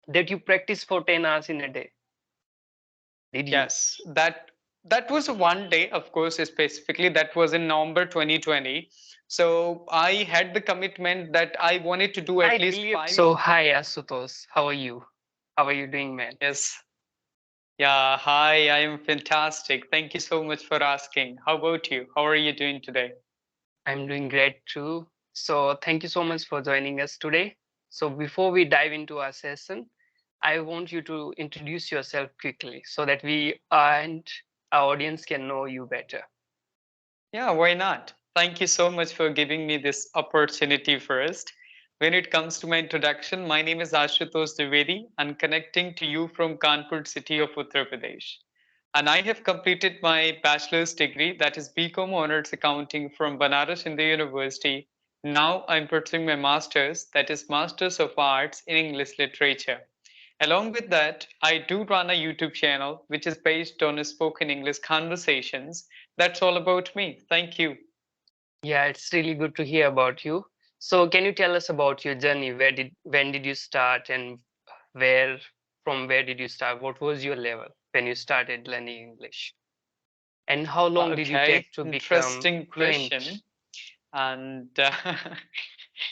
that you practice for 10 hours in a day? Did you? Yes, that was one day, of course, specifically that was in November 2020. So I had the commitment that I wanted to do I at least really. five. So, hi, Asutos. How are you? How are you doing, man? Yes. Yeah, hi, I am fantastic. Thank you so much for asking. How about you? How are you doing today? I'm doing great too. So, thank you so much for joining us today. So, before we dive into our session, I want you to introduce yourself quickly so that we and our audience can know you better. Yeah, why not? Thank you so much for giving me this opportunity first. When it comes to my introduction, my name is Ashutosh Dwivedi and connecting to you from Kanpur city of Uttar Pradesh. And I have completed my bachelor's degree, that is BCom Honors Accounting from Banaras Hindu University. Now I'm pursuing my master's, that is Masters of Arts in English Literature. Along with that, I do run a YouTube channel which is based on spoken English conversations. That's all about me. Thank you. Yeah, it's really good to hear about you. So, can you tell us about your journey? When did you start, and where where did you start? What was your level when you started learning English? And how long did you Okay, take to become interesting fluent? question. And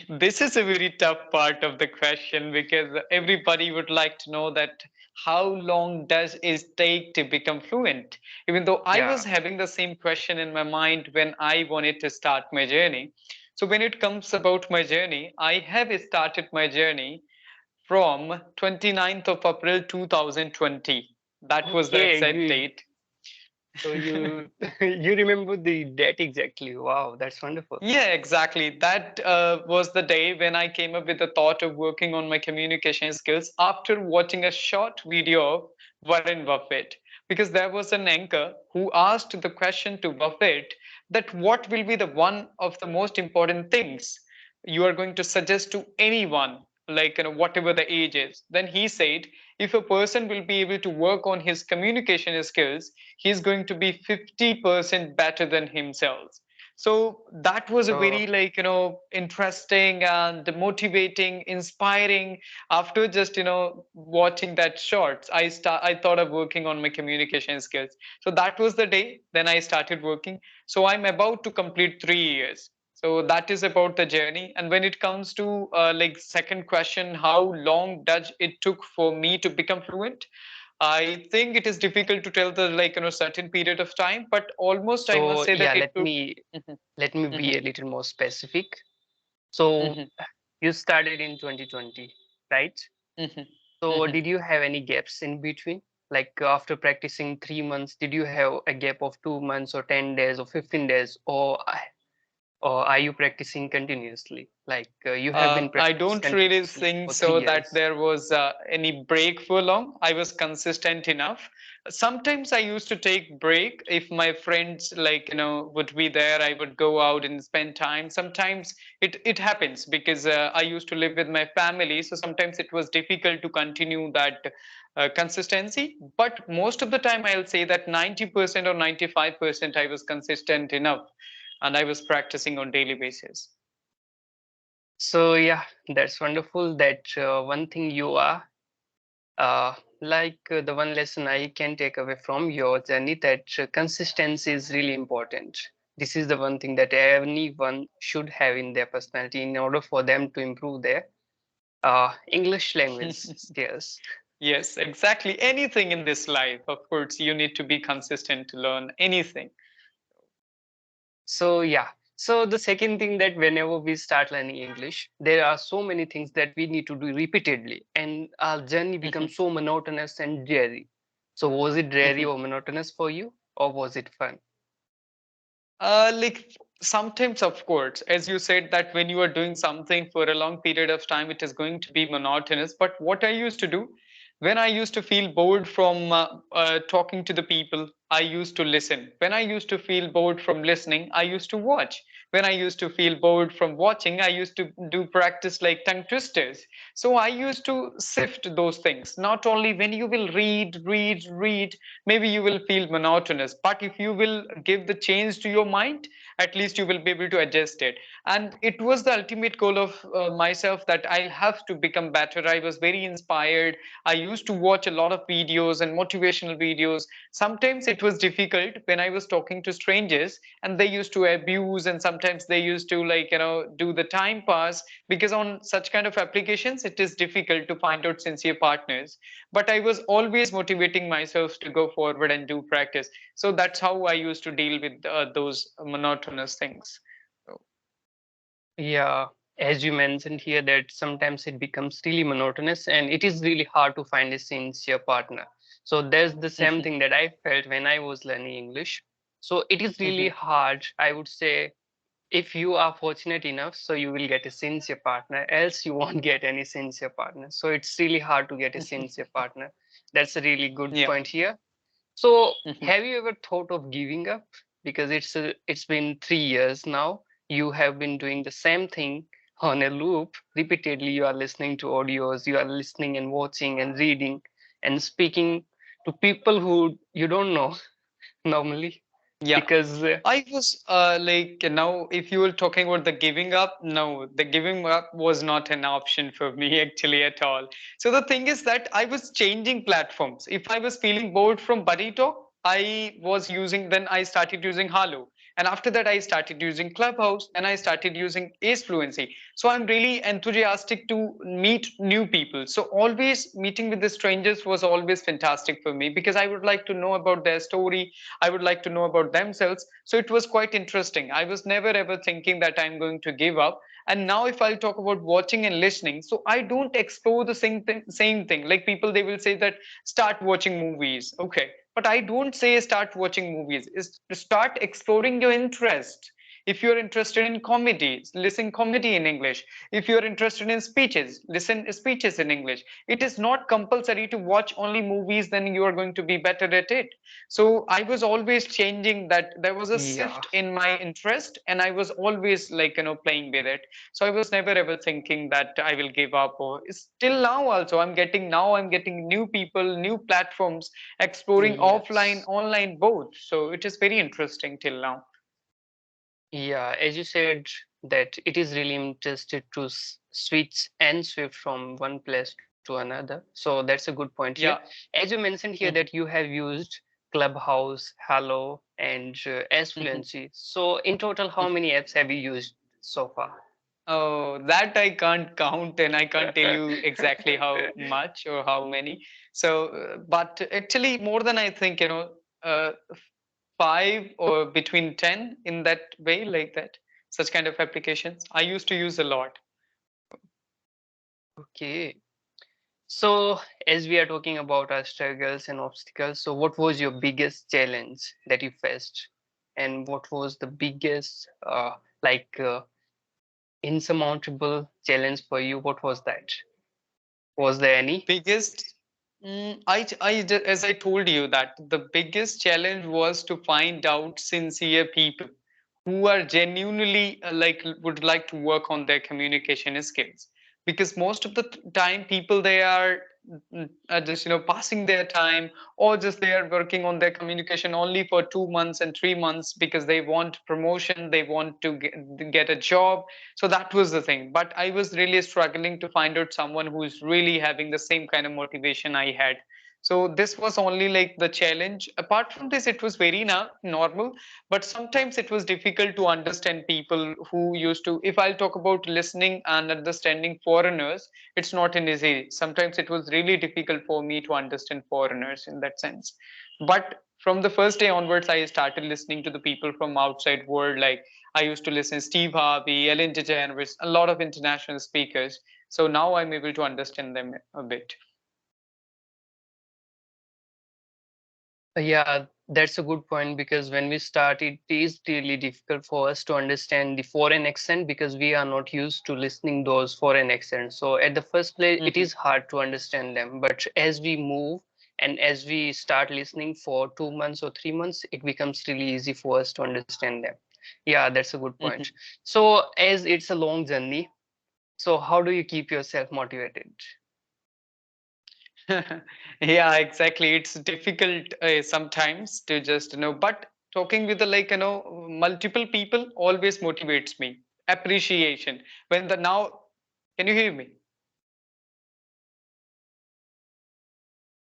this is a very tough part of the question because everybody would like to know that how long does it take to become fluent? Even though I was Yeah. having the same question in my mind when I wanted to start my journey. So when it comes about my journey, I have started my journey from 29th of April 2020. That was the Okay, exact good. date. So you you remember the date exactly. Wow, that's wonderful. Yeah, exactly. That was the day when I came up with the thought of working on my communication skills after watching a short video of Warren Buffett. Because there was an anchor who asked the question to Buffett that what will be the one of the most important things you are going to suggest to anyone, like whatever the age is. Then he said, if a person will be able to work on his communication skills, he's going to be 50% better than himself. So that was a So very interesting and motivating, inspiring. After just watching that shorts, I thought of working on my communication skills. So that was the day then I started working. So I'm about to complete 3 years. So that is about the journey. And when it comes to like second question, how long does it took for me to become fluent? I think it is difficult to tell the certain period of time, but almost I must so say yeah, that it took. let me be Mhm, a little more specific. So mhm, you started in 2020, right? mhm, So mhm. did you have any gaps in between? Like after practicing 3 months, did you have a gap of 2 months or 10 days or 15 days, or are you practicing continuously? Like you have been I practicing don't really continuously think for three so that years. there was any break for long. I was consistent enough. Sometimes I used to take break if my friends would be there. I would go out and spend time. Sometimes it happens because I used to live with my family, so sometimes it was difficult to continue that consistency. But most of the time, I'll say that 90% or 95% I was consistent enough, and I was practicing on daily basis. So yeah, that's wonderful. That one thing you are the one lesson I can take away from your journey, that consistency is really important. This is the one thing that anyone should have in their personality in order for them to improve their English language skills. Yes, exactly. Anything in this life, of course, you need to be consistent to learn anything. So yeah. So the second thing, that whenever we start learning English, there are so many things that we need to do repeatedly, and our journey becomes so monotonous and dreary. So was it dreary or monotonous for you, or was it fun? Like sometimes, of course, as you said, that when you are doing something for a long period of time, it is going to be monotonous. But what I used to do when I used to feel bored from talking to the people, I used to listen. When I used to feel bored from listening, I used to watch. when I used to feel bored from watching, I used to do practice like tongue twisters. So I used to sift those things. Not only when you will read, maybe you will feel monotonous, but if you will give the change to your mind, at least you will be able to adjust it. And it was the ultimate goal of myself, that I'll have to become better. I was very inspired. I used to watch a lot of videos and motivational videos. Sometimes it was difficult when I was talking to strangers and they used to abuse, and sometimes they used to, like, do the time pass, because on such kind of applications it is difficult to find out sincere partners. But I was always motivating myself to go forward and do practice. So that's how I used to deal with those monotonous things. So, Yeah, as you mentioned here, that sometimes it becomes really monotonous and it is really hard to find a sincere partner. So there's the same mhm, thing that I felt when I was learning English. So it is really mhm. hard, I would say. If you are fortunate enough, so you will get a sincere partner, else you won't get any sincere partner. So it's really hard to get a sincere partner. That's a really good Yeah. point here. So, Mhm. have you ever thought of giving up? Because it's been 3 years now. You have been doing the same thing on a loop repeatedly. You are listening to audios, you are listening and watching and reading and speaking to people who you don't know normally. Yeah. Because I was like, now, if you were talking about the giving up, no, the giving up was not an option for me actually at all. So the thing is that I was changing platforms. If I was feeling bored from Buddy Talk, then I started using Halo. And after that, I started using Clubhouse, and I started using Ace Fluency. So I'm really enthusiastic to meet new people. So always meeting with the strangers was always fantastic for me, because I would like to know about their story. I would like to know about themselves. So it was quite interesting. I was never ever thinking that I'm going to give up. And now, if I'll talk about watching and listening, so I don't explore the same thing. Like, people, they will say that start watching movies. Okay. But I don't say start watching movies. Is to start exploring your interest. If you're interested in comedy, listen comedy in English. If you're interested in speeches, listen speeches in English. It is not compulsory to watch only movies, then you are going to be better at it. So I was always changing that. There was a yeah, shift in my interest, and I was always, like, playing with it. So I was never ever thinking that I will give up. Or still now also, I'm getting new people, new platforms, exploring offline, yes. online, both. So it is very interesting till now. Yeah, as you said, that it is really interested to switch and shift from one place to another. So that's a good point here. Yeah. As you mentioned here that Mhm, you have used Clubhouse, Hello, and S mhm, Fluency. So in total, how mhm. many apps have you used so far? Oh, that I can't count, and I can't tell you exactly how much or how many. So, but actually, more than I think, five or between 10, in that way, like that. Such kind of applications I used to use a lot. Okay. So as we are talking about our struggles and obstacles, so what was your biggest challenge that you faced? And what was the biggest like insurmountable challenge for you? What was that? Was there any? Biggest, as I told you, that the biggest challenge was to find out sincere people who are genuinely, like, would like to work on their communication skills. Because most of the time, people, they are just, passing their time, or just they are working on their communication only for 2 months and 3 months, because they want promotion, they want to get a job. So that was the thing. But I was really struggling to find out someone who is really having the same kind of motivation I had. So this was only like the challenge. Apart from this, it was very normal. But sometimes it was difficult to understand people who used to, if I'll talk about listening and understanding foreigners, it's not an easy. Sometimes it was really difficult for me to understand foreigners in that sense. But from the first day onwards, I started listening to the people from outside world. Like, I used to listen to Steve Harvey, Ellen DeGeneres, a lot of international speakers. So now I'm able to understand them a bit. Yeah, that's a good point because when we start, it is really difficult for us to understand the foreign accent because we are not used to listening those foreign accents. So at the first place, it Mhm. is hard to understand them. But as we move and as we start listening for 2 months or 3 months, it becomes really easy for us to understand them. Yeah, that's a good point. Mhm. So as it's a long journey, so how do you keep yourself motivated? Yeah, exactly. It's difficult sometimes to just but talking with the multiple people always motivates me. Appreciation. When the now, can you hear me?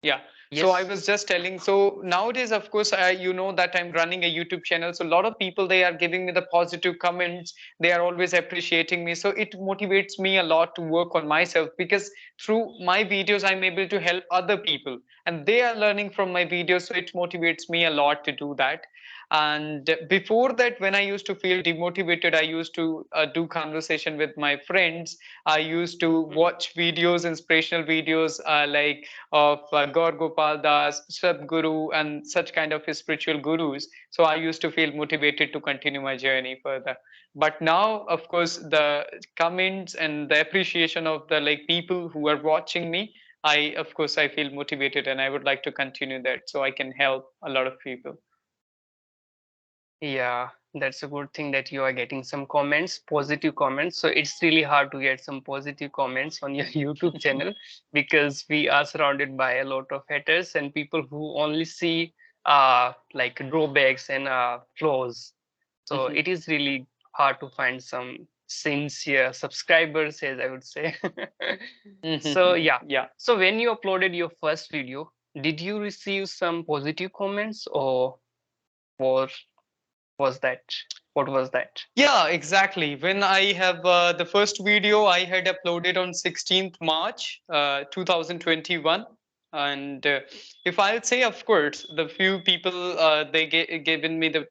Yeah. So I Yes. was just telling. So nowadays, of course, that I'm running a YouTube channel. So a lot of people, they are giving me the positive comments. They are always appreciating me. So it motivates me a lot to work on myself, because through my videos, I'm able to help other people, and they are learning from my videos. So it motivates me a lot to do that. And before that, when I used to feel demotivated, I used to do conversation with my friends. I used to Mhm. watch videos, inspirational videos, of Gaur Gopal Das, Sadhguru, and such kind of spiritual gurus. So I used to feel motivated to continue my journey further. But now, of course, the comments and the appreciation of the people who are watching me, of course, I feel motivated, and I would like to continue that so I can help a lot of people. Yeah, that's a good thing that you are getting some comments, positive comments. So it's really hard to get some positive comments on your YouTube channel because we are surrounded by a lot of haters and people who only see like drawbacks and flaws. So Mhm. it is really hard to find some sincere subscribers, as I would say. So Mhm. yeah. Yeah. So when you uploaded your first video, did you receive some positive comments or was was that? What was that? Yeah, exactly. When I have the first video I had uploaded on 16th March 2021. And if I'll say, of course, the few people they given me the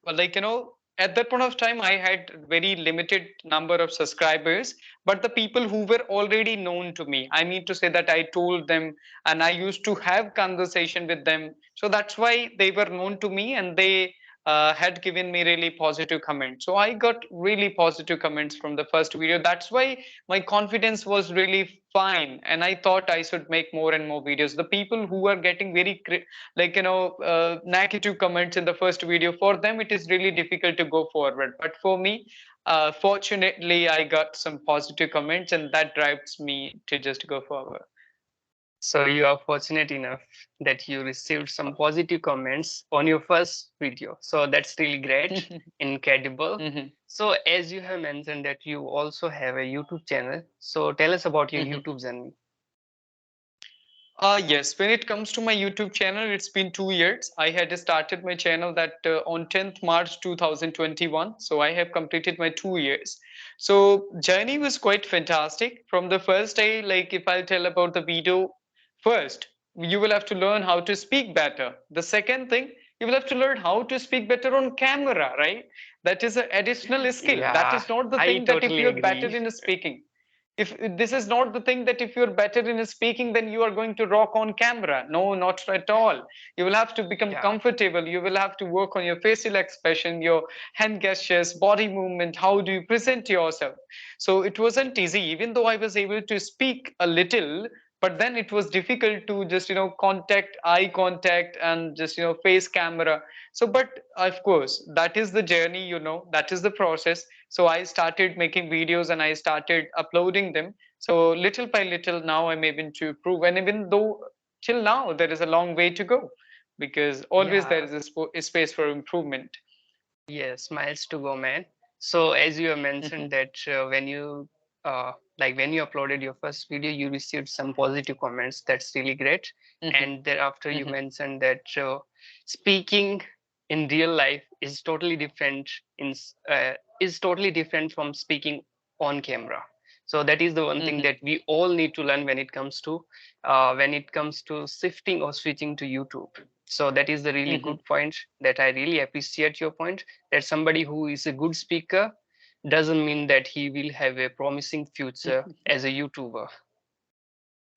at that point of time I had very limited number of subscribers, but the people who were already known to me, I mean to say that I told them and I used to have conversation with them. So that's why they were known to me, and they had given me really positive comments. So I got really positive comments from the first video. That's why my confidence was really fine, and I thought I should make more and more videos. The people who are getting very negative comments in the first video, for them it is really difficult to go forward. But for me, fortunately, I got some positive comments, and that drives me to just go forward. So you are fortunate enough that you received some positive comments on your first video. So that's really great, incredible. Mhm. So as you have mentioned that you also have a YouTube channel. So tell us about your Mhm. YouTube journey. Yes, when it comes to my YouTube channel, it's been 2 years. I had started my channel that on 10th March 2021. So I have completed my 2 years. So journey was quite fantastic. From the first day, like if I'll tell about the video, first, you will have to learn how to speak better. The second thing, you will have to learn how to speak better on camera, right? That is an additional skill. That Yeah, is not the I thing that if totally you're better agree. in speaking, if this is not the thing that if you're better in speaking, then you are going to rock on camera. No, not at all. You will have to become Yeah. comfortable. You will have to work on your facial expression, your hand gestures, body movement. How do you present yourself? So it wasn't easy, even though I was able to speak a little, but then it was difficult to just contact eye contact and just face camera. So but of course that is the journey, that is the process. So I started making videos and I started uploading them. So little by little now I'm able to improve, and even though till now there is a long way to go, because always there Yeah. is a space for improvement. Yes, miles to go, man. So as you have Mhm. mentioned that when you uploaded your first video, you received some positive comments. That's really great. Mhm. And thereafter, you Mhm. mentioned that speaking in real life is totally different is totally different from speaking on camera. So that is the one thing Mhm. that we all need to learn when it comes to shifting or switching to YouTube. So that is the really Mhm. good point that I really appreciate your point that somebody who is a good speaker doesn't mean that he will have a promising future as a YouTuber.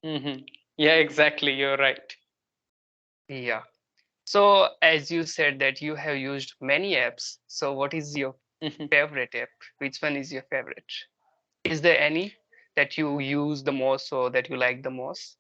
Mhm. Yeah, exactly, you're right. Yeah. So as you said that you have used many apps, so what is your Mhm. favorite app? Which one is your favorite? Is there any that you use the most or that you like the most?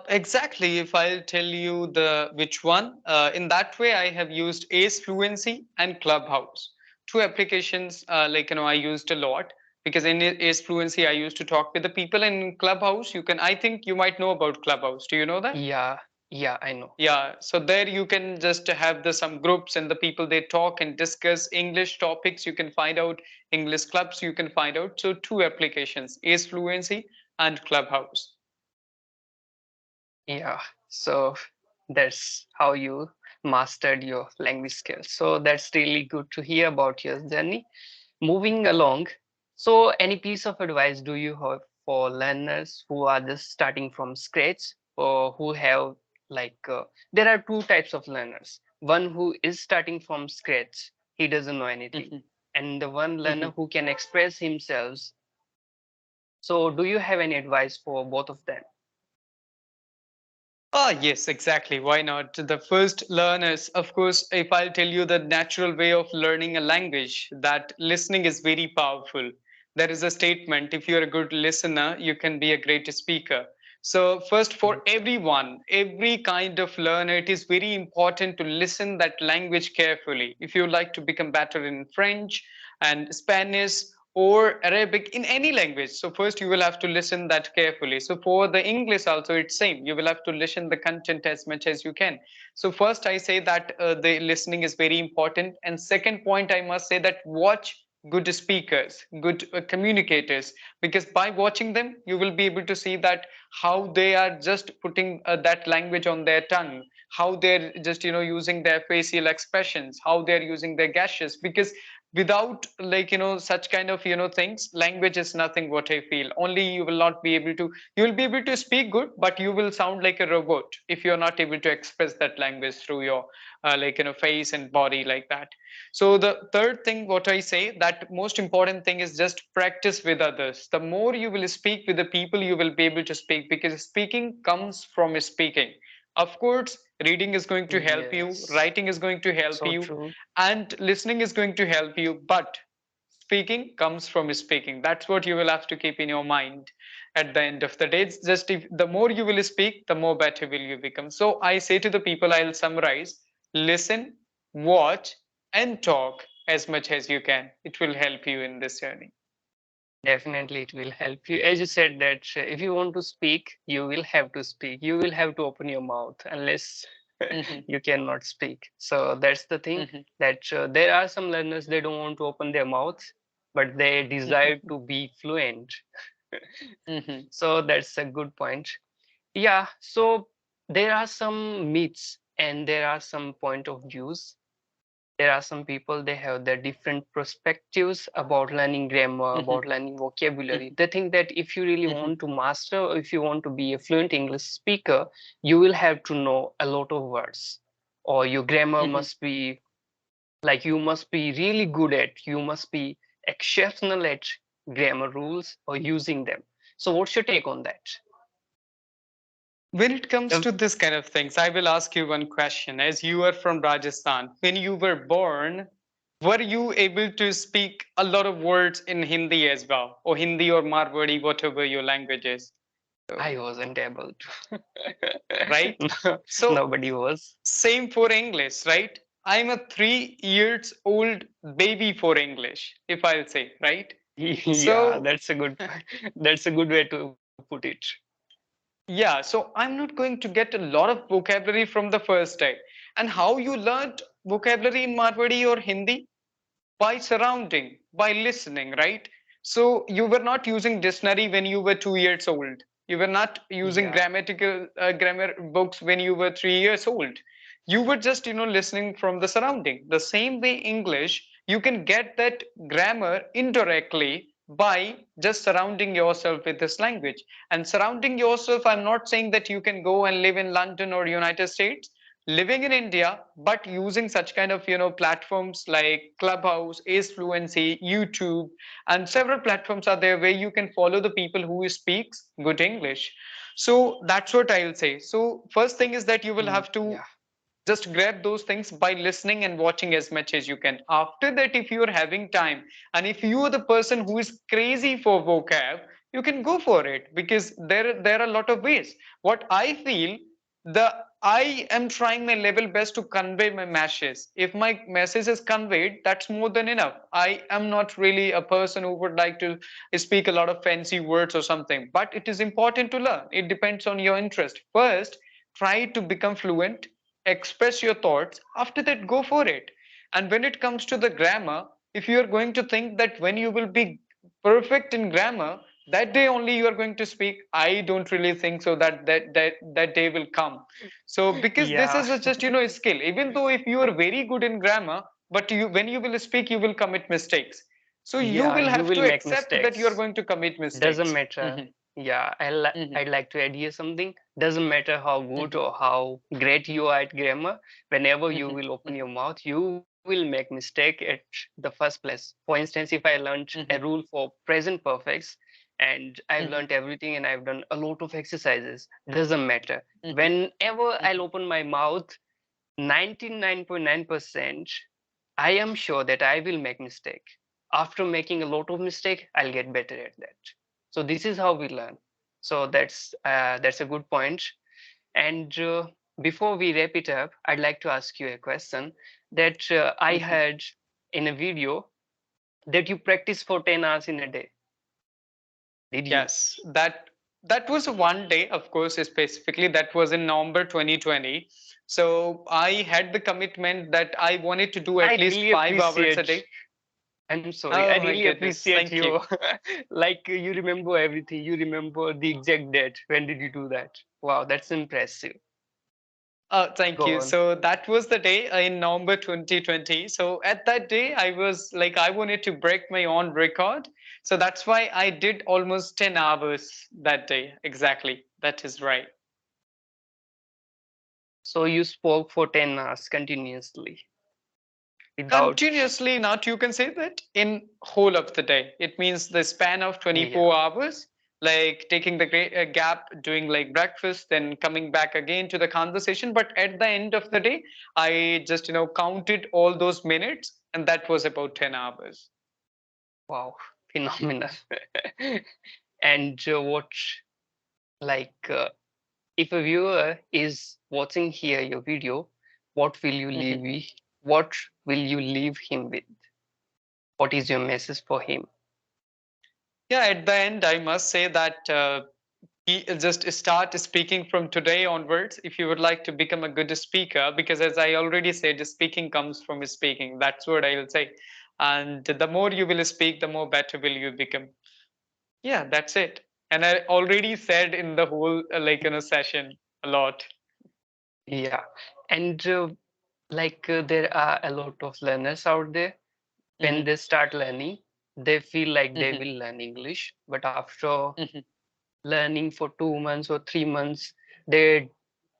Exactly. If I'll tell you the which one, in that way, I have used Ace Fluency and Clubhouse. Two applications, I used a lot because in Ace Fluency, I used to talk with the people, and in Clubhouse, you can. I think you might know about Clubhouse. Do you know that? Yeah, yeah, I know. Yeah. So there you can just have the some groups and the people they talk and discuss English topics. You can find out English clubs. You can find out. So two applications, Ace Fluency and Clubhouse. Yeah, so that's how you mastered your language skills. So that's really good to hear about your journey. Moving along, so any piece of advice do you have for learners who are just starting from scratch or who have there are two types of learners. One who is starting from scratch, he doesn't know anything, Mhm, and the one learner mhm. who can express himself. So do you have any advice for both of them? Ah, yes, exactly. Why not? The first learners, of course, if I'll tell you the natural way of learning a language, that listening is very powerful. There is a statement, if you're a good listener, you can be a great speaker. So, first, for everyone, every kind of learner, it is very important to listen that language carefully. If you like to become better in French and Spanish or Arabic in any language. So first you will have to listen that carefully. So for the English also it's same. You will have to listen the content as much as you can. So first I say that the listening is very important. And second point I must say that watch good speakers, good communicators, because by watching them you will be able to see that how they are just putting that language on their tongue, how they're just using their facial expressions, how they're using their gestures, because without such kind of things, language is nothing. What I feel, only you will not be able to, you will be able to speak good, but you will sound like a robot if you're not able to express that language through your face and body like that. So the third thing what I say, that most important thing is just practice with others. The more you will speak with the people, you will be able to speak, because speaking comes from speaking. Of course, reading is going to help you, Yes, writing is going to help so you, true. and listening is going to help you, but speaking comes from speaking. That's what you will have to keep in your mind at the end of the day. It's just, if the more you will speak, the more better will you become. So I say to the people, I'll summarize: listen, watch, and talk as much as you can. It will help you in this journey. Definitely, it will help you. As you said that if you want to speak, you will have to speak. You will have to open your mouth unless Mhm, you cannot speak. So that's the thing mhm, that there are some learners they don't want to open their mouths, but they desire mhm, to be fluent. mhm, So that's a good point. Yeah. So there are some myths and there are some point of views. There are some people they have their different perspectives about learning grammar, mhm, about learning vocabulary. mhm, They think that if you really mhm, want to master, or if you want to be a fluent English speaker, you will have to know a lot of words, or your grammar mhm. must be like you must be really good at, you must be exceptional at grammar rules or using them. So what's your take on that? When it comes Um, to this kind of things, I will ask you one question. As you are from Rajasthan, when you were born, were you able to speak a lot of words in Hindi as well, or Hindi or Marwari, whatever your language is? I So, wasn't able to. right? No, So, nobody was. same for English, right? I'm a 3 years old baby for English, if I'll say, right? Yeah, So, that's a good that's a good way to put it. yeah, so I'm not going to get a lot of vocabulary from the first day. And how you learned vocabulary in Marwari or Hindi? By surrounding, by listening, right? So you were not using dictionary when you were 2 years old. You were not using Yeah, grammatical grammar books when you were 3 years old. You were just listening from the surrounding. The same way English, you can get that grammar indirectly by just surrounding yourself with this language. And surrounding yourself, I'm not saying that you can go and live in London or United States. Living in India, but using such kind of platforms like Clubhouse, Ace Fluency, YouTube, and several platforms are there where you can follow the people who speaks good English. So that's what I'll say. So first thing is that you will have to yeah, just grab those things by listening and watching as much as you can. After that, if you're having time and if you are the person who is crazy for vocab, you can go for it, because there are a lot of ways. What I feel, the I am trying my level best to convey my message. If my message is conveyed, that's more than enough. I am not really a person who would like to speak a lot of fancy words or something, but it is important to learn. It depends on your interest. First, try to become fluent, express your thoughts. After that, go for it. And when it comes to the grammar, if you are going to think that when you will be perfect in grammar, that day only you are going to speak, I don't really think so that day will come. So because this Yeah. is just a skill. Even though if you are very good in grammar, but you when you will speak, you will commit mistakes. So you Yeah, will you have will to make accept that you are mistakes. going to commit Doesn't mistakes. matter. Mhm, Yeah, mhm, I'd like to add here something. Doesn't matter how good mhm, or how great you are at grammar. Whenever you mhm, will open mhm, your mouth, you will make mistake at the first place. For instance, if I learned a mhm, rule for present perfects and I've mhm, learned everything and I've done a lot of exercises, doesn't matter. mhm, Whenever I'll mhm. open my mouth, 99.9%, I am sure that I will make mistake. After making a lot of mistake, I'll get better at that. So this is how we learn. So that's a good point. And before we wrap it up, I'd like to ask you a question that I Mhm. heard in a video that you practice for 10 hours in a day. Did you? Yes, that was one day, of course, specifically that was in November 2020. So I had the commitment that I wanted to do I at least really 5 hours a appreciate. day. I'm sorry. I Oh my really goodness, appreciate thank you. you. Like you remember everything. You remember the exact date. When did you do that? Wow, that's impressive. Thank Go you. on. So that was the day in November 2020. So at that day, I was like, I wanted to break my own record. So that's why I did almost 10 hours that day. Exactly. That is right. So you spoke for 10 hours continuously without. Continuously, not you can say that in whole of the day. It means the span of Yeah. 24 hours, like taking the gap, doing like breakfast, then coming back again to the conversation. But at the end of the day, I just counted all those minutes, and that was about 10 hours. Wow. Phenomenal. And what, like, if a viewer is watching here your video, what will you Mhm. leave? What will you leave him with? What is your message for him? Yeah, at the end, I must say that just start speaking from today onwards if you would like to become a good speaker, because as I already said, speaking comes from speaking. That's what I will say. And the more you will speak, the more better will you become. Yeah, that's it. And I already said in the whole session a lot. Yeah. And there are a lot of learners out there. When Hmm. they start learning, they feel like they Hmm. will learn English, but after Hmm. learning for 2 months or 3 months, they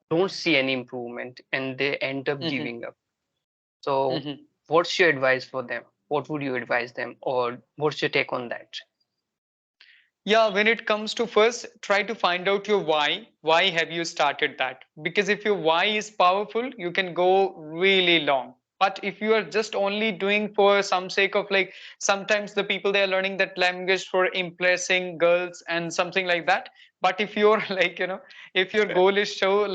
don't see any improvement and they end up Hmm. giving up. So, Hmm. what's your advice for them? What would you advise them, or what's your take on that? Yeah, when it comes to first, try to find out your why. Why have you started that? Because if your why is powerful, you can go really long. But if you are just only doing for some sake of like, sometimes the people they are learning that language for impressing girls and something like that. But if you're if your goal is show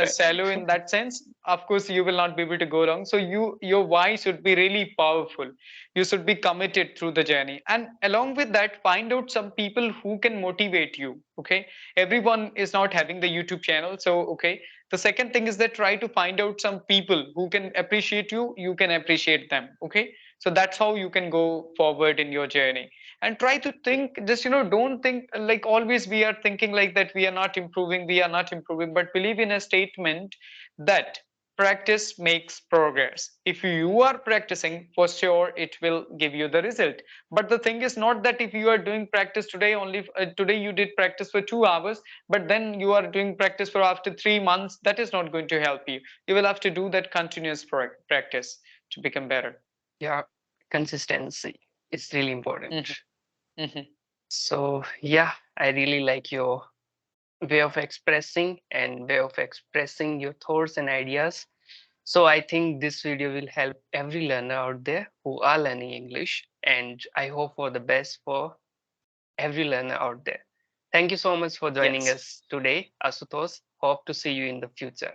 shallow in that sense, of course you will not be able to go wrong. So your why should be really powerful. You should be committed through the journey, and along with that, find out some people who can motivate you. Okay, everyone is not having the YouTube channel. So okay, the second thing is that try to find out some people who can appreciate you, you can appreciate them. Okay, so that's how you can go forward in your journey. And try to think, just don't think like always we are thinking like that we are not improving, we are not improving, but believe in a statement that practice makes progress. If you are practicing, for sure it will give you the result. But the thing is not that if you are doing practice today, only today you did practice for 2 hours, but then you are doing practice for after 3 months, that is not going to help you. You will have to do that continuous practice to become better. Yeah, consistency is really important. Hmm. Hmm. So, yeah, I really like your way of expressing and way of expressing your thoughts and ideas. So I think this video will help every learner out there who are learning English, and I hope for the best for every learner out there. Thank you so much for joining Yes. us today, Asutosh. Hope to see you in the future.